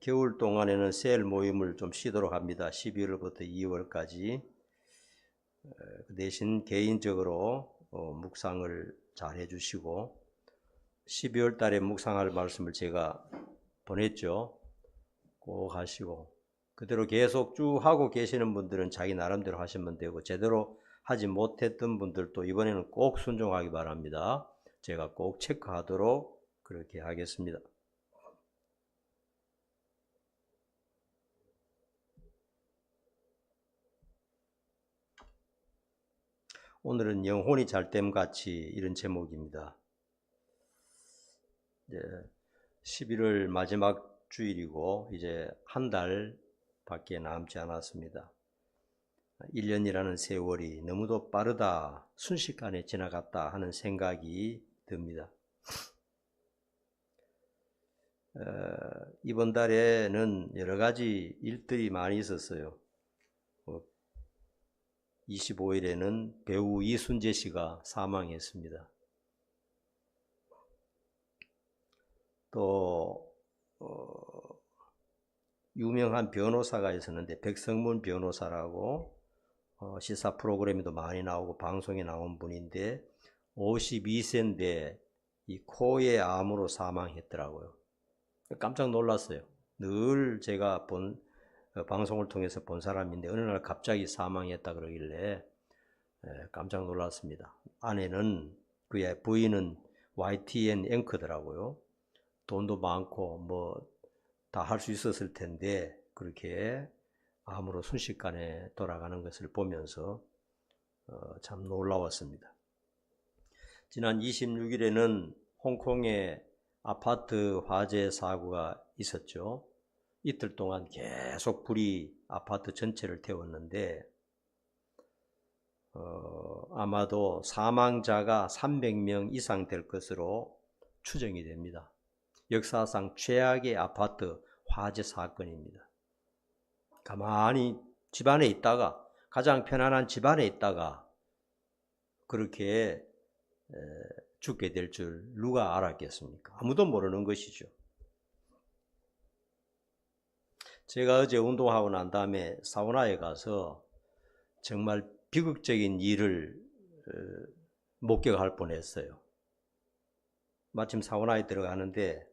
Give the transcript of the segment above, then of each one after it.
겨울 동안에는 셀 모임을 좀 쉬도록 합니다. 12월부터 2월까지. 그 대신 개인적으로 묵상을 잘 해주시고 12월 달에 묵상할 말씀을 제가 보냈죠. 꼭 하시고 그대로 계속 쭉 하고 계시는 분들은 자기 나름대로 하시면 되고 제대로 하지 못했던 분들도 이번에는 꼭 순종하기 바랍니다. 제가 꼭 체크하도록 그렇게 하겠습니다. 오늘은 영혼이 잘됨 같이 이런 제목입니다. 이제 11월 마지막 주일이고 이제 한 달밖에 남지 않았습니다. 1년이라는 세월이 너무도 빠르다, 순식간에 지나갔다 하는 생각이 듭니다. 이번 달에는 여러 가지 일들이 많이 있었어요. 25일에는 배우 이순재 씨가 사망했습니다. 또 유명한 변호사가 있었는데 백성문 변호사라고 시사 프로그램에도 많이 나오고 방송에 나온 분인데 52세인데 이 코의 암으로 사망했더라고요. 깜짝 놀랐어요. 늘 제가 본 방송을 통해서 본 사람인데 어느 날 갑자기 사망했다 그러길래 깜짝 놀랐습니다. 아내는 그의 부인은 YTN 앵커더라고요. 돈도 많고 뭐 다 할 수 있었을 텐데 그렇게 암으로 순식간에 돌아가는 것을 보면서 참 놀라웠습니다. 지난 26일에는 홍콩에 아파트 화재 사고가 있었죠. 이틀 동안 계속 불이 아파트 전체를 태웠는데 아마도 사망자가 300명 이상 될 것으로 추정이 됩니다. 역사상 최악의 아파트 화재 사건입니다. 가만히 집안에 있다가 가장 편안한 집안에 있다가 그렇게 죽게 될 줄 누가 알았겠습니까? 아무도 모르는 것이죠. 제가 어제 운동하고 난 다음에 사우나에 가서 정말 비극적인 일을 목격할 뻔했어요. 마침 사우나에 들어가는데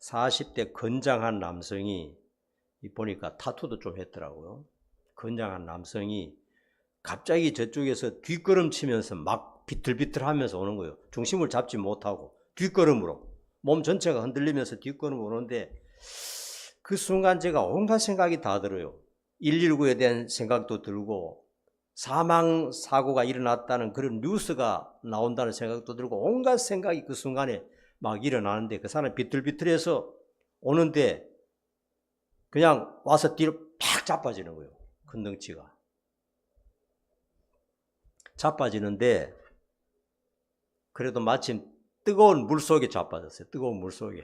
40대 건장한 남성이 보니까 타투도 좀 했더라고요. 건장한 남성이 갑자기 저쪽에서 뒷걸음 치면서 막 비틀비틀하면서 오는 거예요. 중심을 잡지 못하고 뒷걸음으로 몸 전체가 흔들리면서 뒷걸음으로 오는데 그 순간 제가 온갖 생각이 다 들어요. 119에 대한 생각도 들고 사망 사고가 일어났다는 그런 뉴스가 나온다는 생각도 들고 온갖 생각이 그 순간에 막 일어나는데 그 사람이 비틀비틀해서 오는데 그냥 와서 뒤로 팍 자빠지는 거예요. 큰 덩치가. 자빠지는데 그래도 마침 뜨거운 물속에 자빠졌어요. 뜨거운 물속에.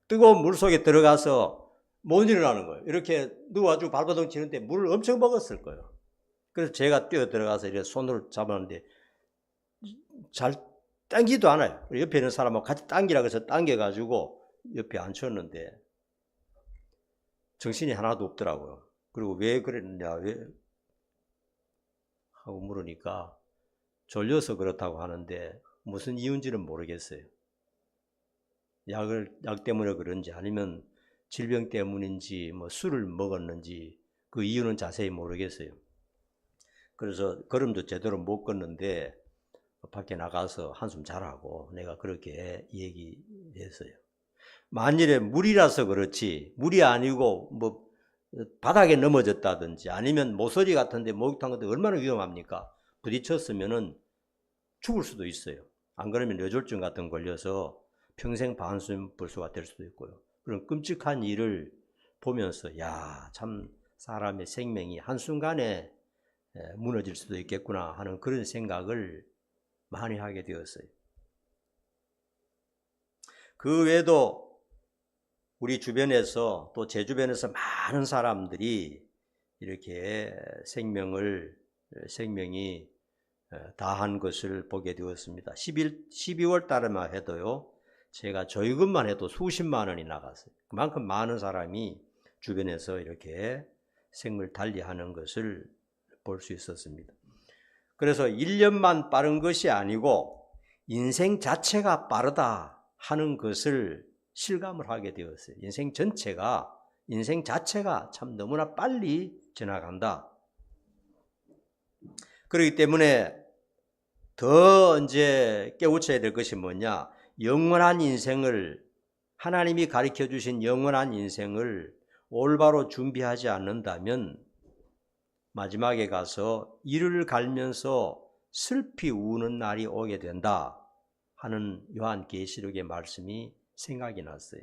뜨거운 물속에 들어가서 못 일어나는 거예요. 이렇게 누워가지고 발버둥 치는데 물을 엄청 먹었을 거예요. 그래서 제가 뛰어 들어가서 이렇게 손으로 잡았는데 잘 당기도 않아요. 옆에 있는 사람하고 같이 당기라고 해서 당겨가지고 옆에 앉혔는데 정신이 하나도 없더라고요. 그리고 왜 그랬느냐 왜 하고 물으니까 졸려서 그렇다고 하는데 무슨 이유인지는 모르겠어요. 약 때문에 그런지 아니면 질병 때문인지 뭐 술을 먹었는지 그 이유는 자세히 모르겠어요. 그래서 걸음도 제대로 못 걷는데 밖에 나가서 한숨 자라고 내가 그렇게 얘기했어요. 만일에 물이라서 그렇지 물이 아니고 뭐 바닥에 넘어졌다든지 아니면 모서리 같은데 목욕탕 같은 데 얼마나 위험합니까? 부딪혔으면은 죽을 수도 있어요. 안 그러면 뇌졸중 같은 거 걸려서 평생 반수불수가 될 수도 있고요. 그런 끔찍한 일을 보면서 야, 참 사람의 생명이 한순간에 무너질 수도 있겠구나 하는 그런 생각을 많이 하게 되었어요. 그 외에도 우리 주변에서 또 제 주변에서 많은 사람들이 이렇게 생명이 다한 것을 보게 되었습니다. 12월 달에만 해도요. 제가 저희것만 해도 수십만 원이 나갔어요. 그만큼 많은 사람이 주변에서 이렇게 생을 달리하는 것을 볼 수 있었습니다. 그래서 1년만 빠른 것이 아니고 인생 자체가 빠르다 하는 것을 실감을 하게 되었어요. 인생 자체가 참 너무나 빨리 지나간다. 그렇기 때문에 더 이제 깨우쳐야 될 것이 뭐냐? 영원한 인생을, 하나님이 가르쳐 주신 영원한 인생을 올바로 준비하지 않는다면 마지막에 가서 이를 갈면서 슬피 우는 날이 오게 된다 하는 요한계시록의 말씀이 생각이 났어요.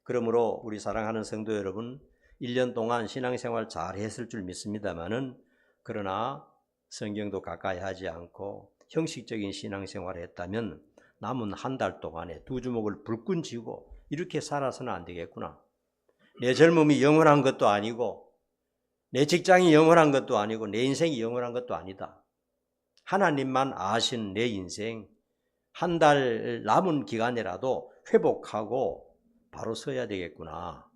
그러므로 우리 사랑하는 성도 여러분, 1년 동안 신앙생활 잘 했을 줄 믿습니다만은, 그러나 성경도 가까이 하지 않고 형식적인 신앙생활을 했다면 남은 한 달 동안에 두 주먹을 불끈 쥐고 이렇게 살아서는 안 되겠구나. 내 젊음이 영원한 것도 아니고 내 직장이 영원한 것도 아니고 내 인생이 영원한 것도 아니다. 하나님만 아신 내 인생, 한 달 남은 기간이라도 회복하고 바로 서야 되겠구나.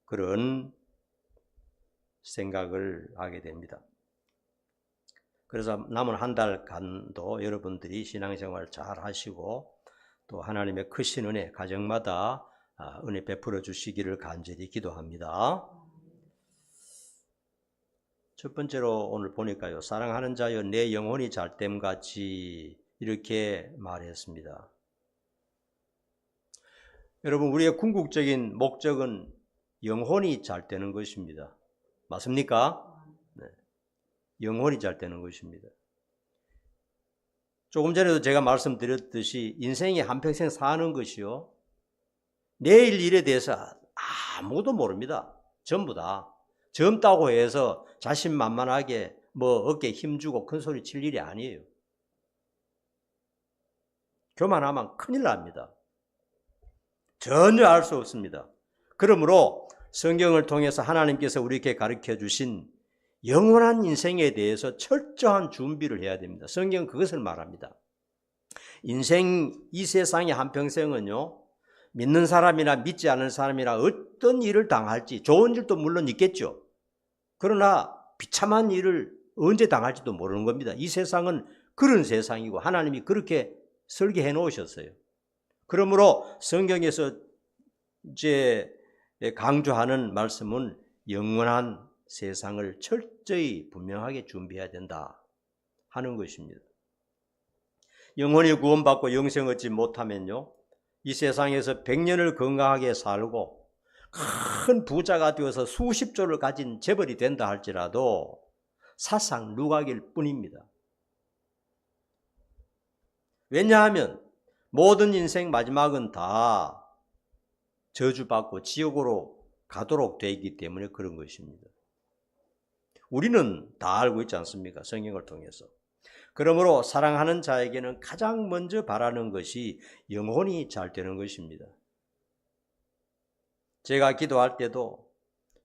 그런 생각을 하게 됩니다. 그래서 남은 한 달간도 여러분들이 신앙생활 잘 하시고 또 하나님의 크신 은혜, 가정마다 은혜 베풀어 주시기를 간절히 기도합니다. 첫 번째로 오늘 보니까요, 사랑하는 자여 내 영혼이 잘됨같이 이렇게 말했습니다. 여러분, 우리의 궁극적인 목적은 영혼이 잘 되는 것입니다. 맞습니까? 네. 영혼이 잘 되는 것입니다. 조금 전에도 제가 말씀드렸듯이 인생이 한평생 사는 것이요, 내일 일에 대해서 아무도 모릅니다. 전부 다. 젊다고 해서 자신만만하게 어깨에 힘주고 큰소리 칠 일이 아니에요. 교만하면 큰일 납니다. 전혀 알 수 없습니다. 그러므로 성경을 통해서 하나님께서 우리에게 가르쳐 주신 영원한 인생에 대해서 철저한 준비를 해야 됩니다. 성경은 그것을 말합니다. 인생 이 세상의 한평생은요, 믿는 사람이나 믿지 않는 사람이나 어떤 일을 당할지, 좋은 일도 물론 있겠죠. 그러나 비참한 일을 언제 당할지도 모르는 겁니다. 이 세상은 그런 세상이고 하나님이 그렇게 설계해 놓으셨어요. 그러므로 성경에서 이제 강조하는 말씀은 영원한 세상을 철저히 분명하게 준비해야 된다 하는 것입니다. 영혼이 구원받고 영생 얻지 못하면요, 이 세상에서 100년을 건강하게 살고 큰 부자가 되어서 수십조를 가진 재벌이 된다 할지라도 사상 누각일 뿐입니다. 왜냐하면 모든 인생 마지막은 다 저주받고 지옥으로 가도록 되어 있기 때문에 그런 것입니다. 우리는 다 알고 있지 않습니까? 성경을 통해서. 그러므로 사랑하는 자에게는 가장 먼저 바라는 것이 영혼이 잘 되는 것입니다. 제가 기도할 때도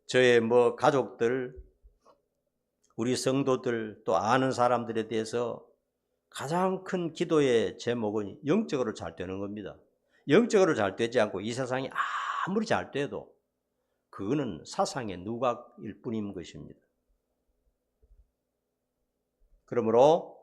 저의 가족들, 우리 성도들, 또 아는 사람들에 대해서 가장 큰 기도의 제목은 영적으로 잘 되는 겁니다. 영적으로 잘 되지 않고 이 세상이 아무리 잘 돼도 그거는 사상의 누각일 뿐인 것입니다. 그러므로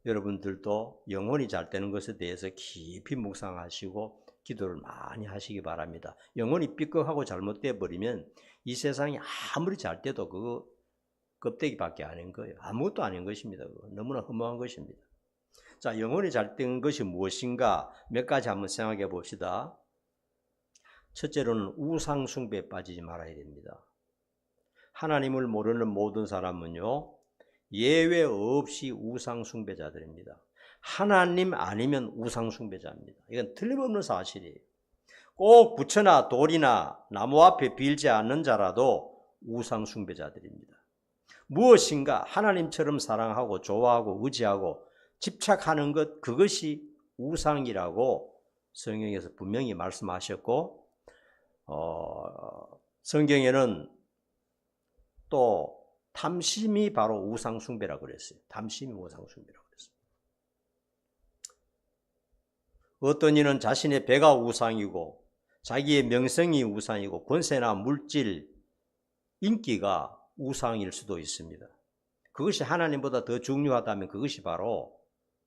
여러분들도 영혼이 잘 되는 것에 대해서 깊이 묵상하시고 기도를 많이 하시기 바랍니다. 영혼이 삐걱하고 잘못되어 버리면 이 세상이 아무리 잘 돼도 그거 껍데기밖에 아닌 거예요. 아무것도 아닌 것입니다. 그거. 너무나 허무한 것입니다. 자, 영혼이 잘 된 것이 무엇인가 몇 가지 한번 생각해 봅시다. 첫째로는 우상 숭배에 빠지지 말아야 됩니다. 하나님을 모르는 모든 사람은요, 예외 없이 우상 숭배자들입니다. 하나님 아니면 우상 숭배자입니다. 이건 틀림없는 사실이에요. 꼭 부처나 돌이나 나무 앞에 빌지 않는 자라도 우상 숭배자들입니다. 무엇인가 하나님처럼 사랑하고 좋아하고 의지하고 집착하는 것, 그것이 우상이라고 성경에서 분명히 말씀하셨고, 성경에는 또 탐심이 바로 우상 숭배라고 그랬어요. 탐심이 우상 숭배라고 그랬어요. 어떤 이는 자신의 배가 우상이고 자기의 명성이 우상이고 권세나 물질, 인기가 우상일 수도 있습니다. 그것이 하나님보다 더 중요하다면 그것이 바로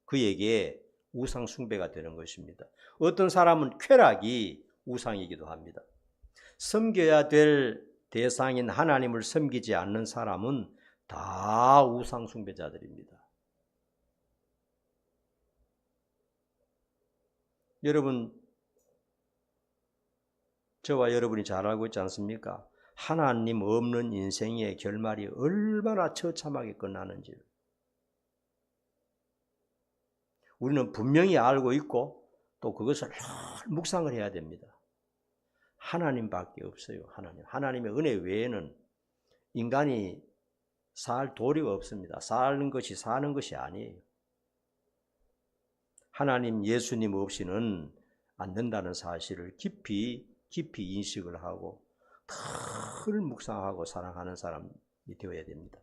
그에게 우상 숭배가 되는 것입니다. 어떤 사람은 쾌락이 우상이기도 합니다. 섬겨야 될 대상인 하나님을 섬기지 않는 사람은 다 우상 숭배자들입니다. 여러분, 저와 여러분이 잘 알고 있지 않습니까? 하나님 없는 인생의 결말이 얼마나 처참하게 끝나는지 우리는 분명히 알고 있고 또 그것을 늘 묵상을 해야 됩니다. 하나님밖에 없어요. 하나님의 은혜 외에는 인간이 살 도리가 없습니다. 사는 것이 아니에요. 하나님, 예수님 없이는 안 된다는 사실을 깊이 인식을 하고 늘 묵상하고 사랑하는 사람이 되어야 됩니다.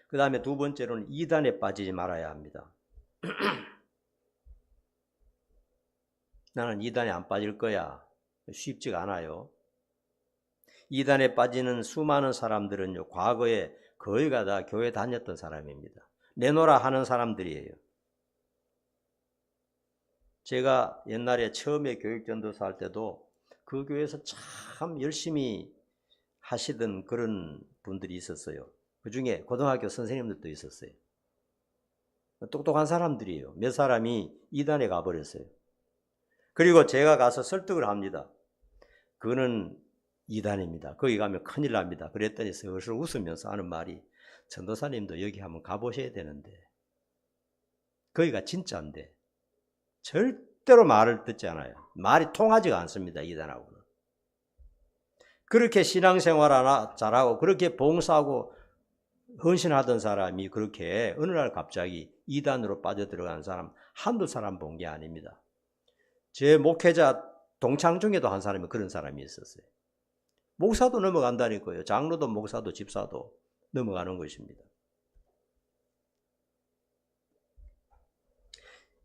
그 다음에 두 번째로는 이단에 빠지지 말아야 합니다. 나는 이단에 안 빠질 거야. 쉽지가 않아요. 이단에 빠지는 수많은 사람들은요, 과거에 거의가 다 교회 다녔던 사람입니다. 내노라 하는 사람들이에요. 제가 옛날에 처음에 교육전도사 할 때도 그 교회에서 참 열심히 하시던 그런 분들이 있었어요. 그 중에 고등학교 선생님들도 있었어요. 똑똑한 사람들이에요. 몇 사람이 이단에 가버렸어요. 그리고 제가 가서 설득을 합니다. 그거는 이단입니다. 거기 가면 큰일 납니다. 그랬더니 슬슬 웃으면서 하는 말이, 전도사님도 여기 한번 가보셔야 되는데, 거기가 진짜인데 절대로 말을 듣지 않아요. 말이 통하지가 않습니다. 이단하고는. 그렇게 신앙생활 잘하고 그렇게 봉사하고 헌신하던 사람이 그렇게 어느 날 갑자기 이단으로 빠져들어간 사람 한두 사람 본 게 아닙니다. 제 목회자 동창 중에도 한 사람이 그런 사람이 있었어요. 목사도 넘어간다니까요. 장로도 목사도 집사도 넘어가는 것입니다.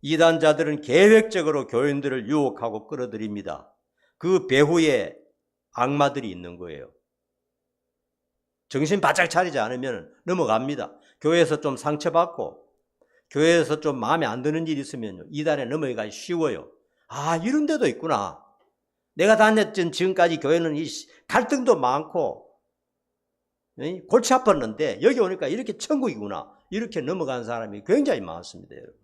이단자들은 계획적으로 교인들을 유혹하고 끌어들입니다. 그 배후에 악마들이 있는 거예요. 정신 바짝 차리지 않으면 넘어갑니다. 교회에서 좀 상처받고 교회에서 좀 마음에 안 드는 일이 있으면 이단에 넘어가기 쉬워요. 아, 이런 데도 있구나. 내가 다녔던 지금까지 교회는 갈등도 많고 골치 아팠는데 여기 오니까 이렇게 천국이구나. 이렇게 넘어간 사람이 굉장히 많습니다. 여러분.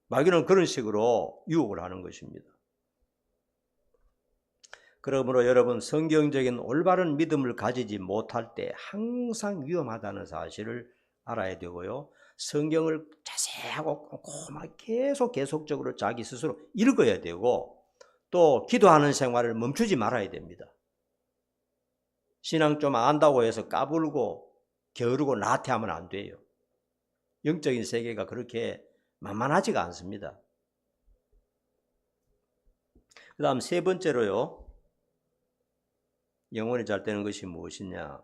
마귀는 그런 식으로 유혹을 하는 것입니다. 그러므로 여러분, 성경적인 올바른 믿음을 가지지 못할 때 항상 위험하다는 사실을 알아야 되고요. 성경을 자세하고 꼼꼼하게 계속적으로 자기 스스로 읽어야 되고 또 기도하는 생활을 멈추지 말아야 됩니다. 신앙 좀 안다고 해서 까불고 게으르고 나태하면 안 돼요. 영적인 세계가 그렇게 만만하지가 않습니다. 그 다음 세 번째로요. 영혼이 잘 되는 것이 무엇이냐?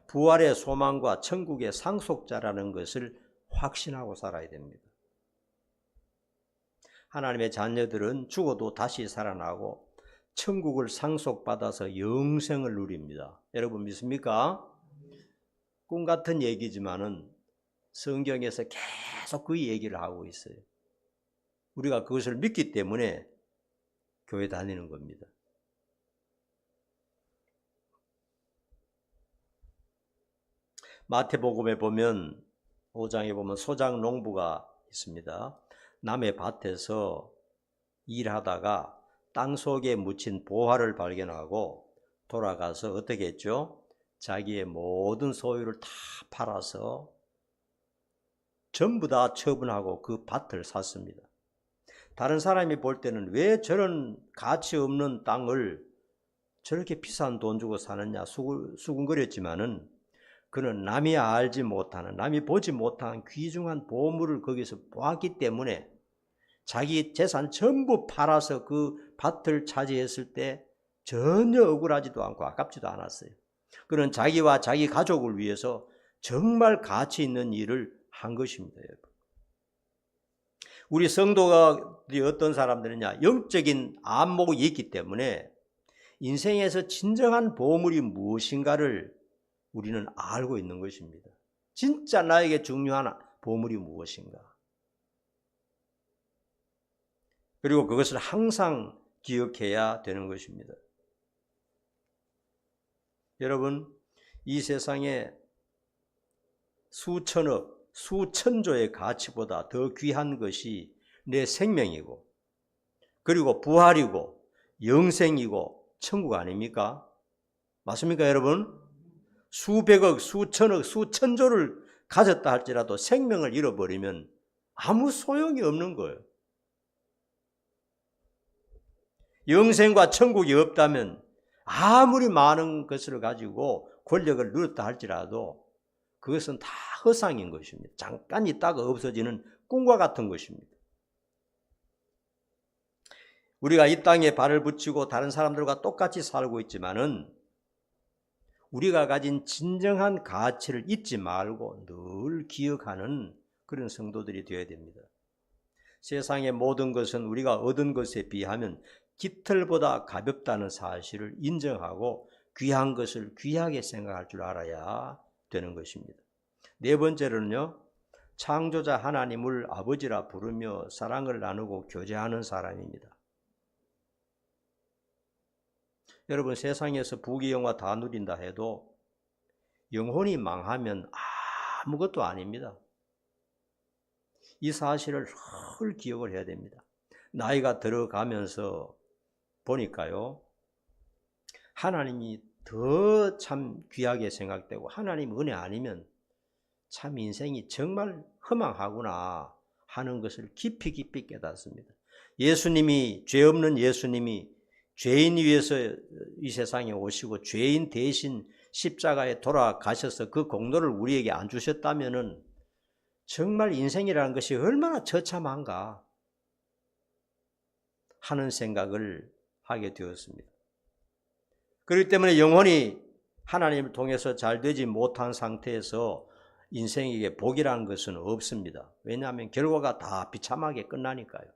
부활의 소망과 천국의 상속자라는 것을 확신하고 살아야 됩니다. 하나님의 자녀들은 죽어도 다시 살아나고 천국을 상속받아서 영생을 누립니다. 여러분 믿습니까? 꿈 같은 얘기지만은 성경에서 계속 그 얘기를 하고 있어요. 우리가 그것을 믿기 때문에 교회 다니는 겁니다. 마태복음에 보면 5장에 보면 소장 농부가 있습니다. 남의 밭에서 일하다가 땅 속에 묻힌 보화를 발견하고 돌아가서 어떻게 했죠? 자기의 모든 소유를 다 팔아서 전부 다 처분하고 그 밭을 샀습니다. 다른 사람이 볼 때는 왜 저런 가치 없는 땅을 저렇게 비싼 돈 주고 사느냐 수군거렸지만은 그는 남이 알지 못하는, 남이 보지 못한 귀중한 보물을 거기서 보았기 때문에 자기 재산 전부 팔아서 그 밭을 차지했을 때 전혀 억울하지도 않고 아깝지도 않았어요. 그는 자기와 자기 가족을 위해서 정말 가치 있는 일을 한 것입니다, 여러분. 우리 성도들이 어떤 사람들이냐, 영적인 안목이 있기 때문에 인생에서 진정한 보물이 무엇인가를 우리는 알고 있는 것입니다. 진짜 나에게 중요한 보물이 무엇인가. 그리고 그것을 항상 기억해야 되는 것입니다. 여러분, 이 세상에 수천억, 수천조의 가치보다 더 귀한 것이 내 생명이고, 그리고 부활이고, 영생이고, 천국 아닙니까? 맞습니까, 여러분? 수백억, 수천억, 수천조를 가졌다 할지라도 생명을 잃어버리면 아무 소용이 없는 거예요. 영생과 천국이 없다면 아무리 많은 것을 가지고 권력을 누렸다 할지라도 그것은 다 허상인 것입니다. 잠깐 있다가 없어지는 꿈과 같은 것입니다. 우리가 이 땅에 발을 붙이고 다른 사람들과 똑같이 살고 있지만은 우리가 가진 진정한 가치를 잊지 말고 늘 기억하는 그런 성도들이 되어야 됩니다. 세상의 모든 것은 우리가 얻은 것에 비하면 깃털보다 가볍다는 사실을 인정하고 귀한 것을 귀하게 생각할 줄 알아야 되는 것입니다. 네 번째로는요, 창조자 하나님을 아버지라 부르며 사랑을 나누고 교제하는 사람입니다. 여러분, 세상에서 부귀영화 다 누린다 해도 영혼이 망하면 아무것도 아닙니다. 이 사실을 늘 기억을 해야 됩니다. 나이가 들어가면서 보니까요, 하나님이 더 참 귀하게 생각되고 하나님 은혜 아니면 참 인생이 정말 허망하구나 하는 것을 깊이 깊이 깨닫습니다. 예수님이, 죄 없는 예수님이 죄인 위해서 이 세상에 오시고 죄인 대신 십자가에 돌아가셔서 그 공로를 우리에게 안 주셨다면은 정말 인생이라는 것이 얼마나 처참한가 하는 생각을 하게 되었습니다. 그렇기 때문에 영혼이 하나님을 통해서 잘 되지 못한 상태에서 인생에게 복이라는 것은 없습니다. 왜냐하면 결과가 다 비참하게 끝나니까요.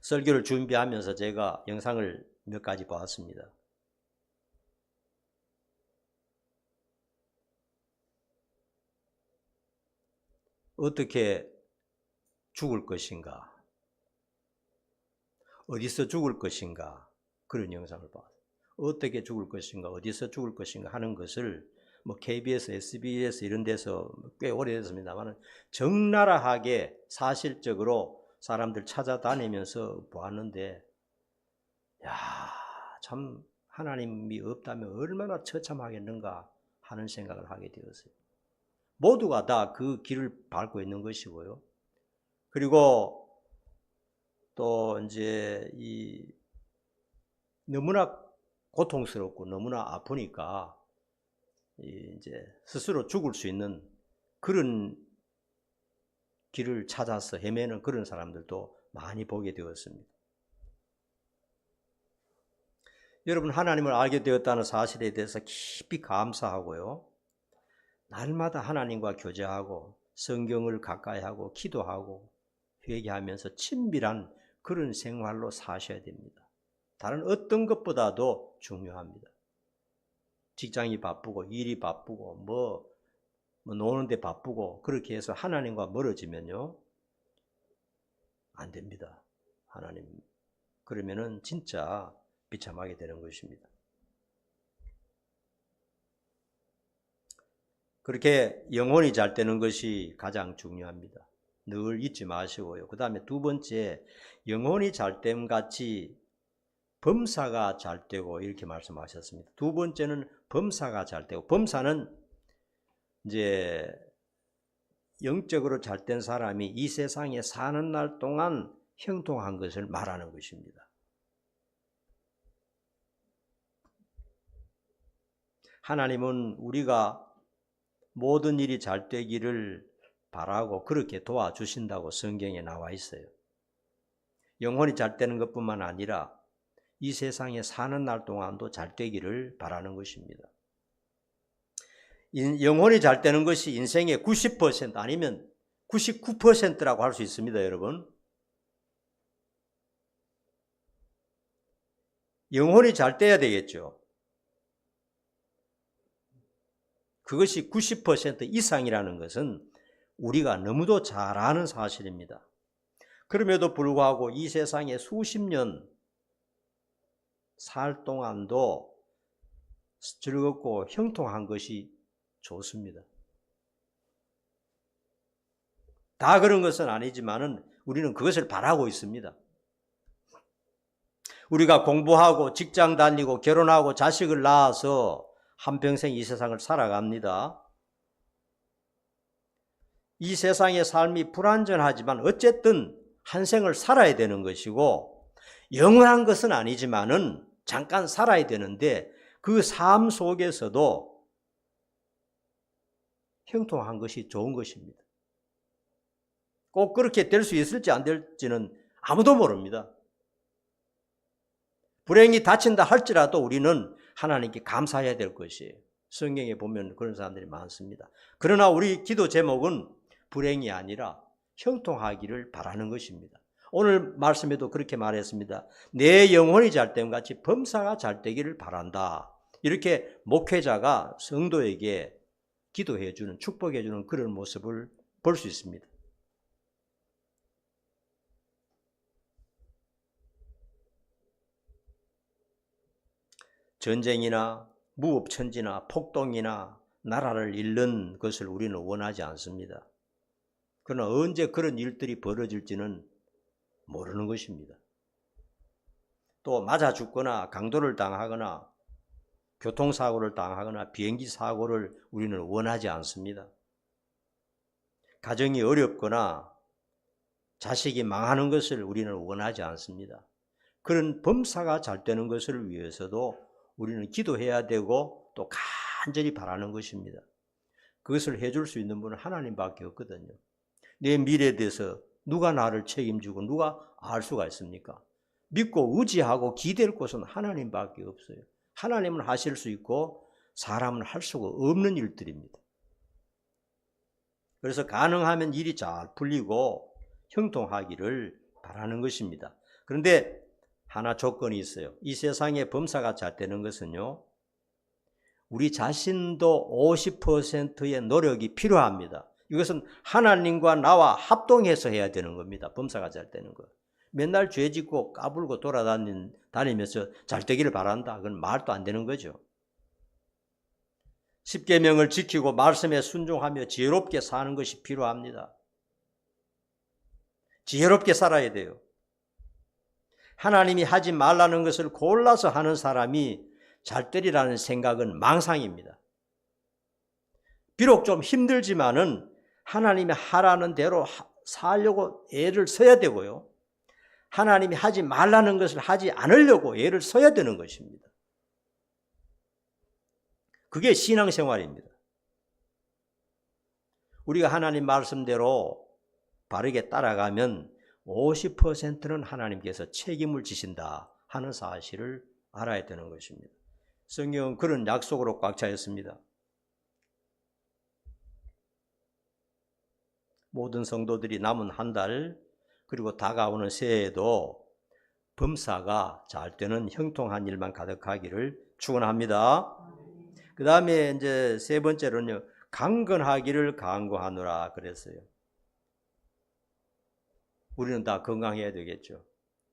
설교를 준비하면서 제가 영상을 몇 가지 보았습니다. 어떻게 죽을 것인가? 어디서 죽을 것인가? 그런 영상을 봤어요. 어떻게 죽을 것인가? 어디서 죽을 것인가? 하는 것을 뭐 KBS, SBS 이런 데서 꽤 오래됐습니다만 적나라하게 사실적으로 사람들 찾아다니면서 보았는데, 야, 참 하나님이 없다면 얼마나 처참하겠는가 하는 생각을 하게 되었어요. 모두가 다 그 길을 밟고 있는 것이고요. 그리고 또 이제 너무나 고통스럽고 너무나 아프니까 이제 스스로 죽을 수 있는 그런 길을 찾아서 헤매는 그런 사람들도 많이 보게 되었습니다. 여러분, 하나님을 알게 되었다는 사실에 대해서 깊이 감사하고요. 날마다 하나님과 교제하고 성경을 가까이 하고 기도하고 회개하면서 친밀한 그런 생활로 사셔야 됩니다. 다른 어떤 것보다도 중요합니다. 직장이 바쁘고 일이 바쁘고 뭐 노는데 바쁘고 그렇게 해서 하나님과 멀어지면요, 안 됩니다. 하나님, 그러면은 진짜 비참하게 되는 것입니다. 그렇게 영혼이 잘 되는 것이 가장 중요합니다. 늘 잊지 마시고요. 그 다음에 두 번째, 영혼이 잘 됨 같이 범사가 잘 되고 이렇게 말씀하셨습니다. 두 번째는 범사가 잘 되고, 범사는 이제 영적으로 잘 된 사람이 이 세상에 사는 날 동안 형통한 것을 말하는 것입니다. 하나님은 우리가 모든 일이 잘 되기를 바라고 그렇게 도와주신다고 성경에 나와 있어요. 영혼이 잘 되는 것뿐만 아니라 이 세상에 사는 날 동안도 잘 되기를 바라는 것입니다. 영혼이 잘 되는 것이 인생의 90% 아니면 99%라고 할 수 있습니다, 여러분. 영혼이 잘 돼야 되겠죠. 그것이 90% 이상이라는 것은 우리가 너무도 잘 아는 사실입니다. 그럼에도 불구하고 이 세상에 수십 년 살 동안도 즐겁고 형통한 것이 좋습니다. 다 그런 것은 아니지만은 우리는 그것을 바라고 있습니다. 우리가 공부하고 직장 다니고 결혼하고 자식을 낳아서 한평생 이 세상을 살아갑니다. 이 세상의 삶이 불완전하지만 어쨌든 한 생을 살아야 되는 것이고 영원한 것은 아니지만은 잠깐 살아야 되는데 그 삶 속에서도 형통한 것이 좋은 것입니다. 꼭 그렇게 될 수 있을지 안 될지는 아무도 모릅니다. 불행이 닥친다 할지라도 우리는 하나님께 감사해야 될 것이에요. 성경에 보면 그런 사람들이 많습니다. 그러나 우리 기도 제목은 불행이 아니라 형통하기를 바라는 것입니다. 오늘 말씀에도 그렇게 말했습니다. 내 영혼이 잘 됨 같이 범사가 잘 되기를 바란다. 이렇게 목회자가 성도에게 기도해 주는, 축복해 주는 그런 모습을 볼 수 있습니다. 전쟁이나 무법천지나 폭동이나 나라를 잃는 것을 우리는 원하지 않습니다. 그러나 언제 그런 일들이 벌어질지는 모르는 것입니다. 또 맞아 죽거나 강도를 당하거나 교통사고를 당하거나 비행기 사고를 우리는 원하지 않습니다. 가정이 어렵거나 자식이 망하는 것을 우리는 원하지 않습니다. 그런 범사가 잘 되는 것을 위해서도 우리는 기도해야 되고 또 간절히 바라는 것입니다. 그것을 해줄 수 있는 분은 하나님밖에 없거든요. 내 미래에 대해서 누가 나를 책임지고 누가 알 수가 있습니까? 믿고 의지하고 기댈 곳은 하나님밖에 없어요. 하나님은 하실 수 있고 사람은 할 수가 없는 일들입니다. 그래서 가능하면 일이 잘 풀리고 형통하기를 바라는 것입니다. 그런데 하나 조건이 있어요. 이 세상에 범사가 잘 되는 것은요, 우리 자신도 50%의 노력이 필요합니다. 이것은 하나님과 나와 합동해서 해야 되는 겁니다. 범사가 잘 되는 거. 맨날 죄 짓고 까불고 돌아다니면서 잘 되기를 바란다. 그건 말도 안 되는 거죠. 십계명을 지키고 말씀에 순종하며 지혜롭게 사는 것이 필요합니다. 지혜롭게 살아야 돼요. 하나님이 하지 말라는 것을 골라서 하는 사람이 잘 되리라는 생각은 망상입니다. 비록 좀 힘들지만은 하나님이 하라는 대로 살려고 애를 써야 되고요. 하나님이 하지 말라는 것을 하지 않으려고 애를 써야 되는 것입니다. 그게 신앙생활입니다. 우리가 하나님 말씀대로 바르게 따라가면 50%는 하나님께서 책임을 지신다 하는 사실을 알아야 되는 것입니다. 성경은 그런 약속으로 꽉 차 있습니다. 모든 성도들이 남은 한 달 그리고 다가오는 새해에도 범사가 잘 되는 형통한 일만 가득하기를 축원합니다. 그 다음에 이제 세 번째로는요, 강건하기를 간구하노라 그랬어요. 우리는 다 건강해야 되겠죠.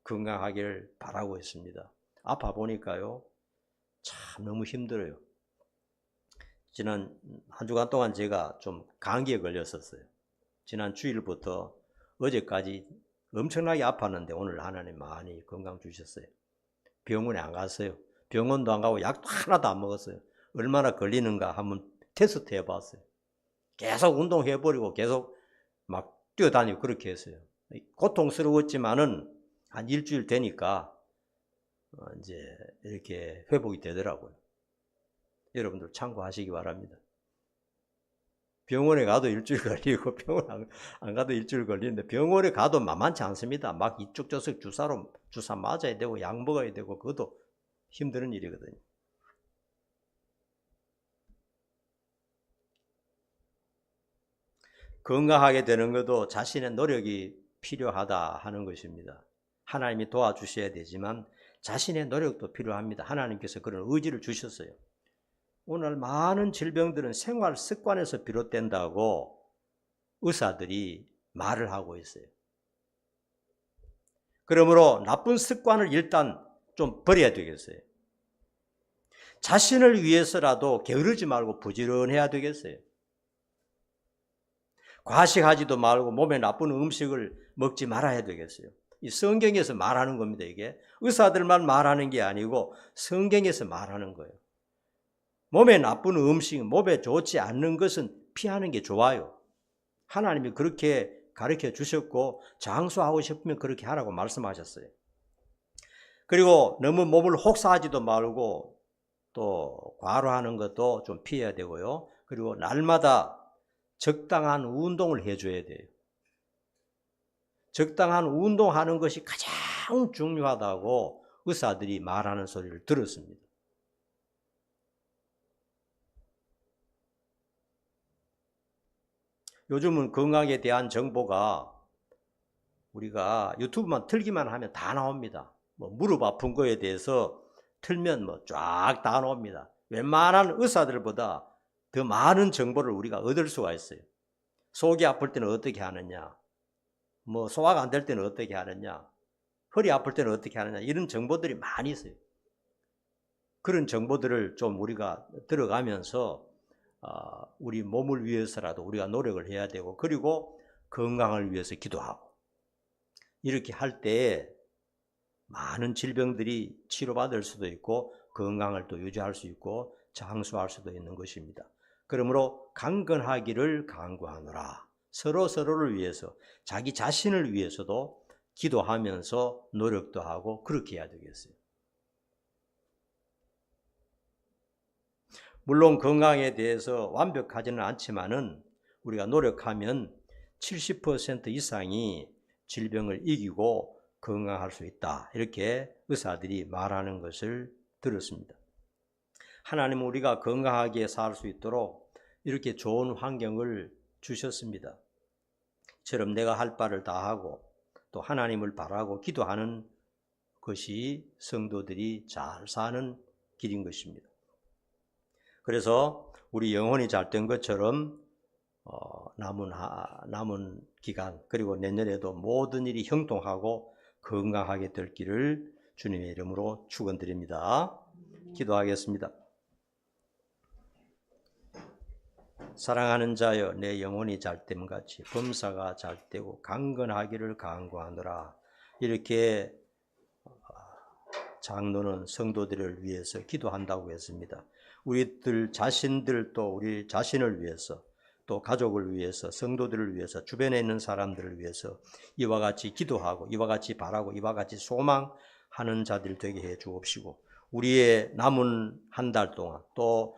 건강하기를 바라고 있습니다. 아파 보니까요, 참 너무 힘들어요. 지난 한 주간 동안 제가 좀 감기에 걸렸었어요. 지난 주일부터 어제까지 엄청나게 아팠는데 오늘 하나님 많이 건강 주셨어요. 병원에 안 갔어요. 병원도 안 가고 약도 하나도 안 먹었어요. 얼마나 걸리는가 한번 테스트 해봤어요. 계속 운동해버리고 계속 막 뛰어다니고 그렇게 했어요. 고통스러웠지만은 한 일주일 되니까 이제 이렇게 회복이 되더라고요. 여러분들 참고하시기 바랍니다. 병원에 가도 일주일 걸리고 병원 안 가도 일주일 걸리는데 병원에 가도 만만치 않습니다. 막 이쪽 저쪽 주사 맞아야 되고 약 먹어야 되고 그것도 힘든 일이거든요. 건강하게 되는 것도 자신의 노력이 필요하다 하는 것입니다. 하나님이 도와주셔야 되지만 자신의 노력도 필요합니다. 하나님께서 그런 의지를 주셨어요. 오늘 많은 질병들은 생활 습관에서 비롯된다고 의사들이 말을 하고 있어요. 그러므로 나쁜 습관을 일단 좀 버려야 되겠어요. 자신을 위해서라도 게으르지 말고 부지런해야 되겠어요. 과식하지도 말고 몸에 나쁜 음식을 먹지 말아야 되겠어요. 이 성경에서 말하는 겁니다. 이게 의사들만 말하는 게 아니고 성경에서 말하는 거예요. 몸에 나쁜 음식, 몸에 좋지 않는 것은 피하는 게 좋아요. 하나님이 그렇게 가르쳐 주셨고 장수하고 싶으면 그렇게 하라고 말씀하셨어요. 그리고 너무 몸을 혹사하지도 말고 또 과로하는 것도 좀 피해야 되고요. 그리고 날마다 적당한 운동을 해줘야 돼요. 적당한 운동하는 것이 가장 중요하다고 의사들이 말하는 소리를 들었습니다. 요즘은 건강에 대한 정보가 우리가 유튜브만 틀기만 하면 다 나옵니다. 뭐 무릎 아픈 거에 대해서 틀면 뭐 쫙 다 나옵니다. 웬만한 의사들보다 더 많은 정보를 우리가 얻을 수가 있어요. 속이 아플 때는 어떻게 하느냐, 뭐 소화가 안 될 때는 어떻게 하느냐, 허리 아플 때는 어떻게 하느냐, 이런 정보들이 많이 있어요. 그런 정보들을 좀 우리가 들어가면서 우리 몸을 위해서라도 우리가 노력을 해야 되고, 그리고 건강을 위해서 기도하고, 이렇게 할 때 많은 질병들이 치료받을 수도 있고 건강을 또 유지할 수 있고 장수할 수도 있는 것입니다. 그러므로 강건하기를 간구하노라. 서로를 위해서, 자기 자신을 위해서도 기도하면서 노력도 하고 그렇게 해야 되겠어요. 물론 건강에 대해서 완벽하지는 않지만은 우리가 노력하면 70% 이상이 질병을 이기고 건강할 수 있다. 이렇게 의사들이 말하는 것을 들었습니다. 하나님은 우리가 건강하게 살 수 있도록 이렇게 좋은 환경을 주셨습니다. 이처럼 내가 할 바를 다 하고 또 하나님을 바라고 기도하는 것이 성도들이 잘 사는 길인 것입니다. 그래서 우리 영혼이 잘 된 것처럼 남은 기간 그리고 내년에도 모든 일이 형통하고 건강하게 될 길을 주님의 이름으로 축원드립니다. 기도하겠습니다. 사랑하는 자여, 내 영혼이 잘됨 같이 범사가 잘되고 강건하기를 간구하노라. 이렇게 장로는 성도들을 위해서 기도한다고 했습니다. 우리들 자신들 또 우리 자신을 위해서 또 가족을 위해서 성도들을 위해서 주변에 있는 사람들을 위해서 이와 같이 기도하고 이와 같이 바라고 이와 같이 소망하는 자들 되게 해 주옵시고 우리의 남은 한 달 동안 또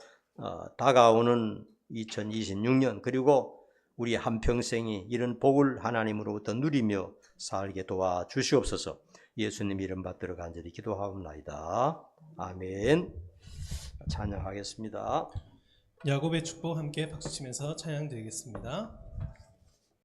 다가오는 2026년 그리고 우리 한평생이 이런 복을 하나님으로부터 누리며 살게 도와주시옵소서. 예수님 이름 받들어 간절히 기도하옵나이다. 아멘. 찬양하겠습니다. 야곱의 축복 함께 박수치면서 찬양 드리겠습니다.